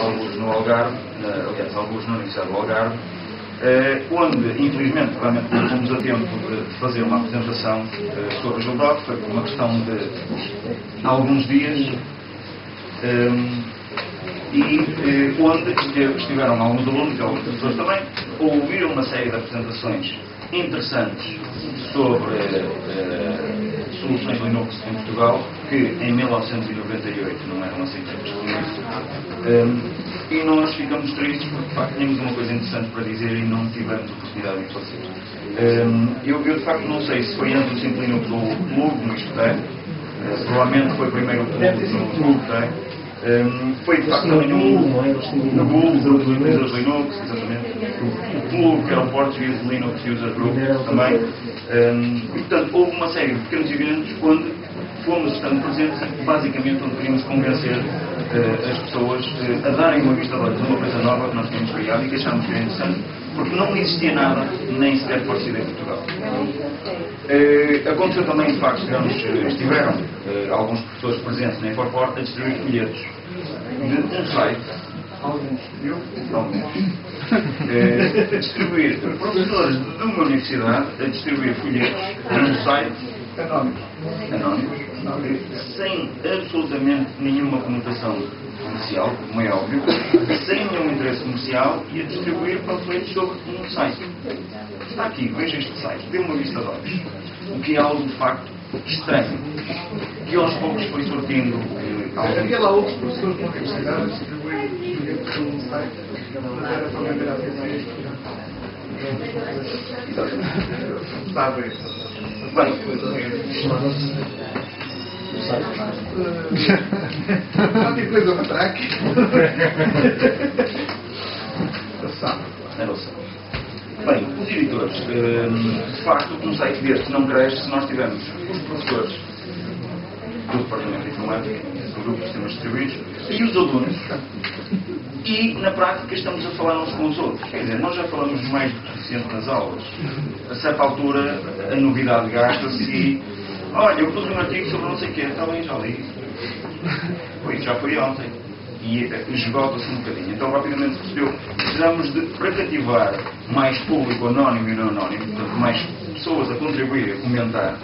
alguns no Algarve, aliás, alguns na Universidade do Algarve, onde, infelizmente, realmente não fomos a tempo de fazer uma apresentação sobre o Gildoc, foi por uma questão de alguns dias, e onde estiveram alguns alunos e algumas pessoas também, ouviram uma série de apresentações interessantes sobre soluções Linux em Portugal, que em 1998 não eram assim tantas como isso. E nós ficamos tristes porque, de facto, tínhamos uma coisa interessante para dizer e não tivemos oportunidade de fazer. Eu de facto, não sei se foi antes do Simple Linux ou o Plug no Ispetec. Provavelmente foi primeiro o Plug no Ispetec. Foi de facto também no Google, grupo de utilizadores Linux, exatamente. O Plug, que era o Portuguese Linux User Group, também. E, portanto, houve uma série de pequenos eventos onde fomos estando presentes e, basicamente, onde queríamos convencer as pessoas a darem uma vista de olhos a uma coisa nova que nós tínhamos criado e que achámos que era interessante, porque não existia nada, nem sequer parecido em Portugal. Aconteceu também, de facto, estiveram alguns professores presentes na Infoporta a distribuir folhetos de um site, distribuir professores de uma universidade a distribuir folhetos de um site anónimos, sem absolutamente nenhuma conotação comercial, como é óbvio, sem nenhum interesse comercial, e a distribuir panfletos sobre um site. Está aqui, veja este site, dê uma vista de olhos. O que é algo de facto estranho, que aos poucos foi surtindo havia lá outros professores de uma universidade a distribuir folhetos sobre um site, mas era para vender a atenção. Está a ver. Bem, não tem coisa para trás. Era o SAP. Bem, os editores, de facto, um site deste não cresce se nós tivermos os professores do Departamento de Informática, do Grupo de Sistemas Distribuídos, e os alunos, e na prática estamos a falar uns com os outros. Quer dizer, nós já falamos mais do que suficiente nas aulas. A certa altura, a novidade gasta-se e, olha, eu pus um artigo sobre não sei o quê, está bem, já li. Já foi ontem. E esgota-se um bocadinho. Então, rapidamente percebeu, precisamos de, para cativar mais público anónimo e não anónimo, portanto, mais pessoas a contribuir, a comentar,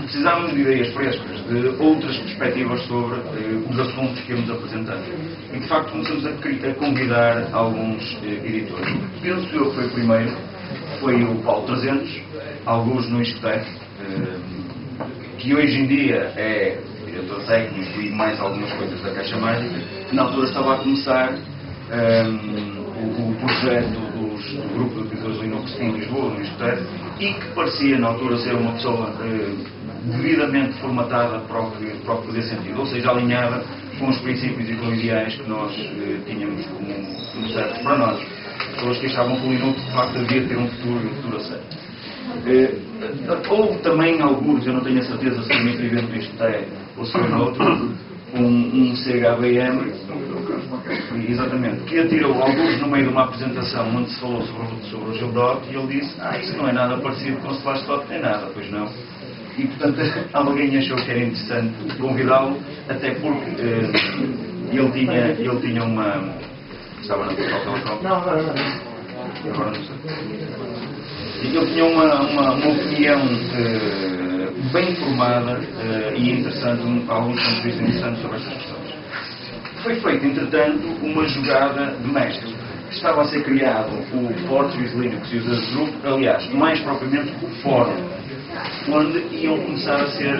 precisávamos de ideias frescas, de outras perspectivas sobre os assuntos que íamos apresentando. E, de facto, começamos a convidar alguns editores. Penso eu que foi o primeiro, foi o Paulo 300, alguns no Ispetec, que hoje em dia é diretor técnico e mais algumas coisas da Caixa Mágica, que na altura estava a começar o projeto do grupo de utilizadores Linux em Lisboa, no Ispetec, e que parecia na altura ser uma pessoa devidamente formatada para o que fazia sentido, ou seja, alinhada com os princípios e com os ideais que nós tínhamos como certos para nós. Pessoas que achavam que o Linux de facto devia ter um futuro e um futuro a sério. Houve também alguns, eu não tenho a certeza se foi neste evento do Ispetec ou se foi noutro, um CHBM, exatamente, que atirou alguns no meio de uma apresentação onde se falou sobre o Gildoc, e ele disse, isso não é nada parecido com o Slashdot, nem nada, pois não. E portanto alguém achou que era interessante convidá-lo, até porque ele tinha uma... Estava na telefone? Não. Agora não sei. Ele tinha uma opinião bem formada e interessante, alguns pontos de vista interessantes sobre estas questões. Foi feita, entretanto, uma jogada de mestre. Estava a ser criado o Portuguese Linux Users Group, aliás, mais propriamente o fórum, onde iam começar a ser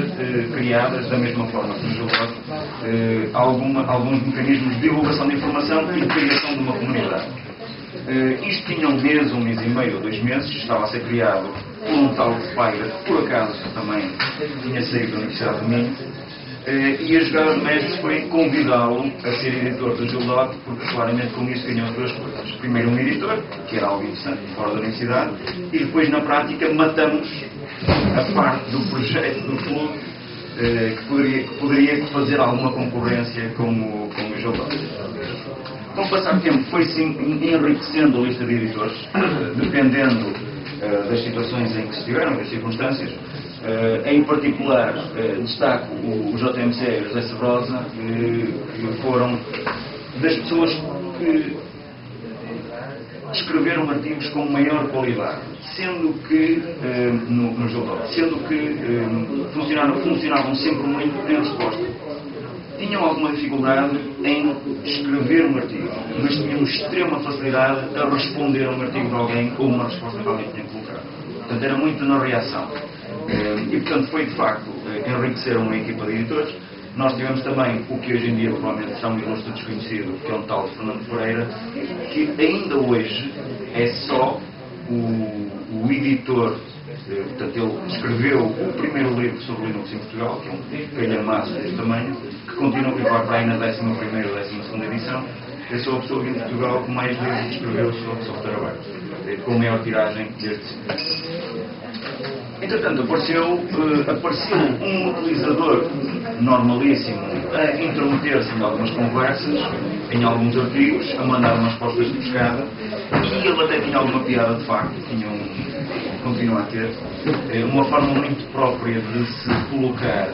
criadas, da mesma forma que no Gildoc, alguns mecanismos de divulgação de informação e de criação de uma comunidade. Isto tinha um mês e meio, 2 meses, estava a ser criado por um tal de Paira, que por acaso também tinha saído da Universidade de Minho, e a jogada de mestres foi convidá-lo a ser editor do Gildoc, porque claramente com isso ganhou duas coisas. Primeiro um editor, que era algo interessante fora da universidade, e depois na prática matamos a parte do projeto do clube que poderia fazer alguma concorrência com o Gildoc. Com o passar do tempo foi-se enriquecendo a lista de editores, dependendo das situações em que se estiveram, das circunstâncias. Em particular, destaco o JMC e o José Sabrosa, que foram das pessoas que escreveram artigos com maior qualidade, sendo que nos Geodots, sendo que funcionavam sempre muito em resposta. Tinham alguma dificuldade em escrever um artigo, mas tinham extrema facilidade a responder a um artigo de alguém ou uma resposta que alguém tinha colocado. Portanto, era muito na reação. E, portanto, foi de facto enriquecer uma equipa de editores. Nós tivemos também o que hoje em dia provavelmente são um ilustre desconhecido, que é um tal Fernando Pereira, que ainda hoje é só o editor. Portanto, ele escreveu o primeiro livro sobre Linux em Portugal, que é um calhamaço deste tamanho, que continua a vivar para aí na 11ª ou 12ª edição. Eu sou a pessoa em Portugal que mais livros escreveu sobre software aberto, com a maior tiragem deste tipo. Entretanto, apareceu um utilizador normalíssimo a intrometer-se em algumas conversas, em alguns artigos, a mandar umas postas de pescada, e ele até tinha alguma piada de facto, continua a ter, uma forma muito própria de se colocar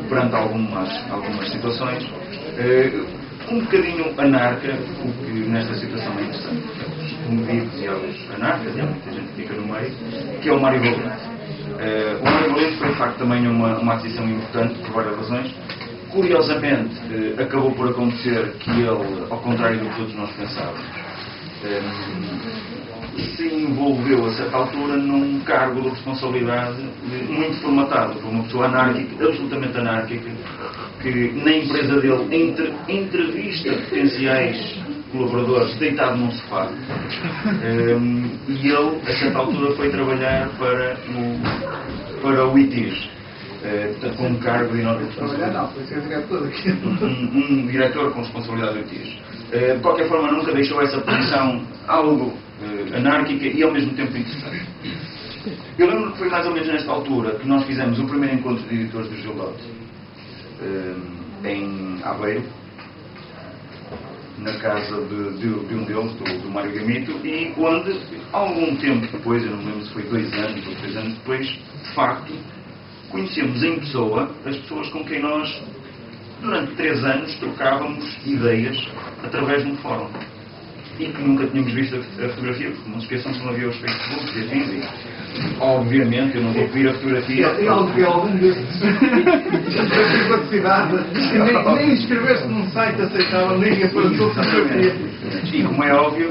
perante algumas situações, um bocadinho anarca, o que nesta situação é interessante. Como digo, e há os anarcas, e há muita gente que fica no meio, que é o Mário Valente. O Mário Valente foi de facto também uma aquisição importante, por várias razões. Curiosamente, acabou por acontecer que ele, ao contrário do que todos nós pensávamos, se envolveu a certa altura num cargo de responsabilidade muito formatado por uma pessoa anárquica, absolutamente anárquica, que na empresa dele entrevista potenciais colaboradores deitado num sofá, e ele a certa altura foi trabalhar para o ITIS, portanto com um cargo de enorme responsabilidade. Um diretor com responsabilidade do ITIS. De qualquer forma nunca deixou essa posição algo anárquica e ao mesmo tempo interessante. Eu lembro que foi mais ou menos nesta altura que nós fizemos o primeiro encontro de editores do Geodots em Aveiro, na casa de um deles, do Mário Gamito, e onde, algum tempo depois, eu não me lembro se foi 2 anos ou 3 anos depois, de facto, conhecemos em pessoa as pessoas com quem nós, durante 3 anos, trocávamos ideias através de um fórum. E que nunca tínhamos visto a fotografia, porque não se esqueçam que não havia os Facebook e afins, e obviamente eu não vou pedir a fotografia. E algum desses da privacidade, nem inscrever-se num site aceitável, nem a para toda a fotografia. E como é óbvio,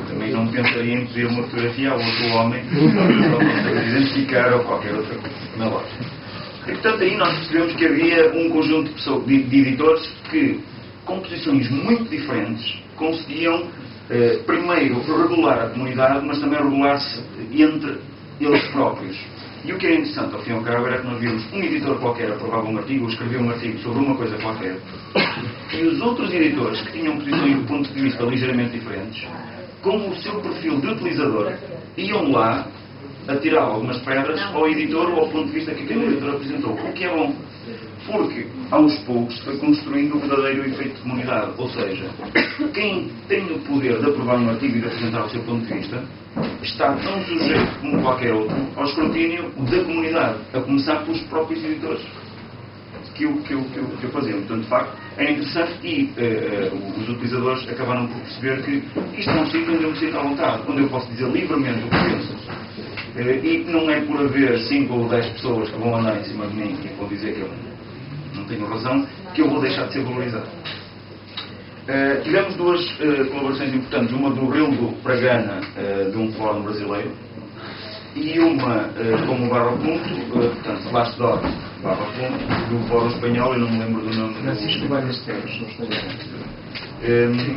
também não pensaria em pedir uma fotografia a outro homem, para identificar ou qualquer outra coisa, na loja. E portanto aí nós percebemos que havia um conjunto de pessoas, de editores que, com posições muito diferentes, conseguiam primeiro regular a comunidade, mas também regular-se entre eles próprios. E o que era interessante, ao fim e ao cabo, era que nós vimos um editor qualquer aprovava um artigo, ou escrevia um artigo sobre uma coisa qualquer, e os outros editores, que tinham posições do ponto de vista ligeiramente diferentes, com o seu perfil de utilizador, iam lá atirar algumas pedras ao editor ou ao ponto de vista que aquele editor apresentou. O que é bom, porque aos poucos foi construindo o verdadeiro efeito de comunidade. Ou seja, quem tem o poder de aprovar um artigo e de apresentar o seu ponto de vista está tão sujeito como qualquer outro ao escrutínio da comunidade, a começar pelos próprios editores que o faziam. Portanto, de facto, é interessante e os utilizadores acabaram por perceber que isto é um sítio onde eu me sinto à vontade, onde eu posso dizer livremente o que penso. E não é por haver 5 ou 10 pessoas que vão andar em cima de mim e vão dizer que eu não tenho razão, que eu vou deixar de ser valorizado. Tivemos 2 colaborações importantes, uma do Rildo Pragana, de um fórum brasileiro, e uma como /, portanto, Slashdot /, do fórum espanhol, eu não me lembro do nome. Francisco Ballesteros, não estou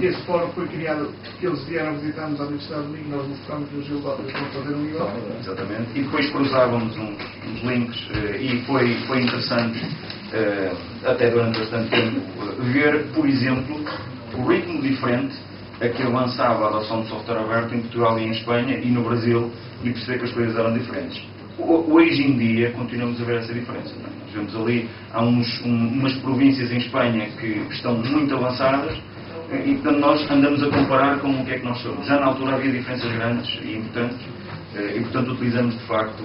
esse fórum foi criado porque eles vieram visitar-nos à Universidade de Minho, nós mostramos no Geodots para fazer um igual. Exatamente, e depois cruzávamos uns links e foi interessante, até durante bastante tempo, ver, por exemplo, o ritmo diferente a que avançava a adoção de software aberto em Portugal e em Espanha e no Brasil, e perceber que as coisas eram diferentes. Hoje em dia continuamos a ver essa diferença. Não é? Nós vemos ali, há umas províncias em Espanha que estão muito avançadas, e portanto nós andamos a comparar com o que é que nós somos. Já na altura havia diferenças grandes e importantes, e portanto utilizamos de facto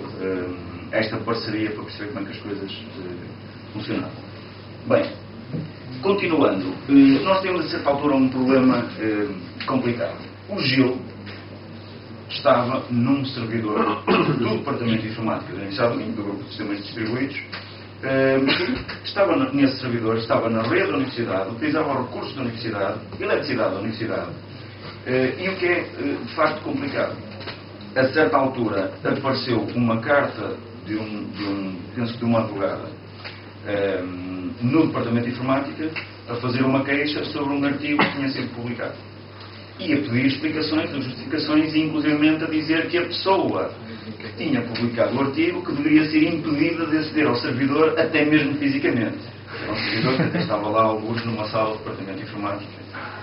esta parceria para perceber como é que as coisas funcionavam. Bem, Continuando, nós temos a certa altura um problema complicado. O Gil estava num servidor do Departamento de Informática da Universidade de Minho, do Grupo de Sistemas Distribuídos. Estava nesse servidor, estava na rede da Universidade, utilizava os recursos da Universidade, eletricidade da Universidade. E o que é, de facto, complicado. A certa altura apareceu uma carta penso que de uma advogada, no Departamento de Informática, a fazer uma queixa sobre um artigo que tinha sido publicado. E a pedir explicações, justificações, e inclusivamente a dizer que a pessoa que tinha publicado o artigo que deveria ser impedida de aceder ao servidor, até mesmo fisicamente. Era um servidor que até estava lá, alguns numa sala do Departamento de Informática,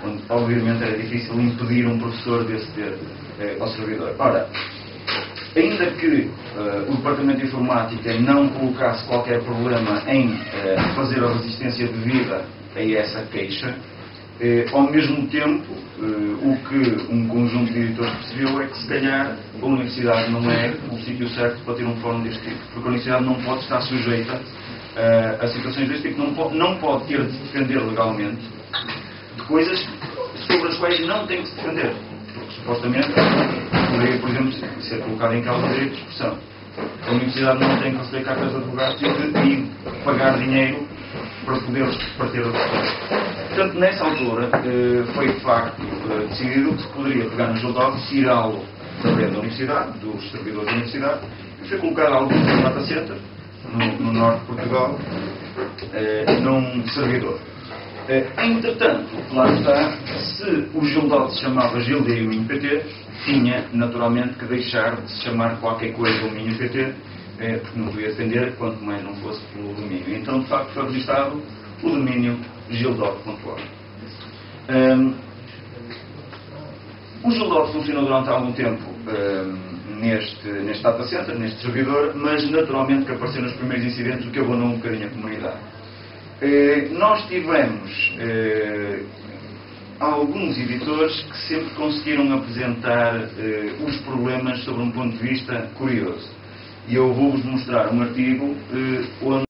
onde obviamente era difícil impedir um professor de aceder ao servidor. Ora, ainda que o Departamento de Informática não colocasse qualquer problema em fazer a resistência devida a essa queixa, ao mesmo tempo, o que um conjunto de editores percebeu é que, se calhar, a Universidade não é o sítio certo para ter um fórum deste tipo, porque a Universidade não pode estar sujeita a situações deste tipo, não pode ter de se defender legalmente de coisas sobre as quais não tem que se defender, porque supostamente poderia, por exemplo, ser colocado em causa o direito de expressão. A Universidade não tem que receber cartas de advogados e pagar dinheiro para poder ter a defesa. Portanto, nessa altura, foi de facto decidido que se poderia pegar no Gildov, tirá-lo da rede da Universidade, dos servidores da Universidade, e foi colocar alguns no data center, no norte de Portugal, num servidor. Entretanto, lá está, se o Gildov se chamava Gilda e o Minho PT, tinha naturalmente que deixar de se chamar qualquer coisa o Minho PT, porque não podia defender, quanto mais não fosse pelo domínio. Então, de facto, foi registrado o domínio gildov.org. O Gildov funcionou durante algum tempo neste data center, neste servidor, mas naturalmente que apareceram os primeiros incidentes, o que abandonou um bocadinho a comunidade. Nós tivemos alguns editores que sempre conseguiram apresentar os problemas sob um ponto de vista curioso. E eu vou-vos mostrar um artigo onde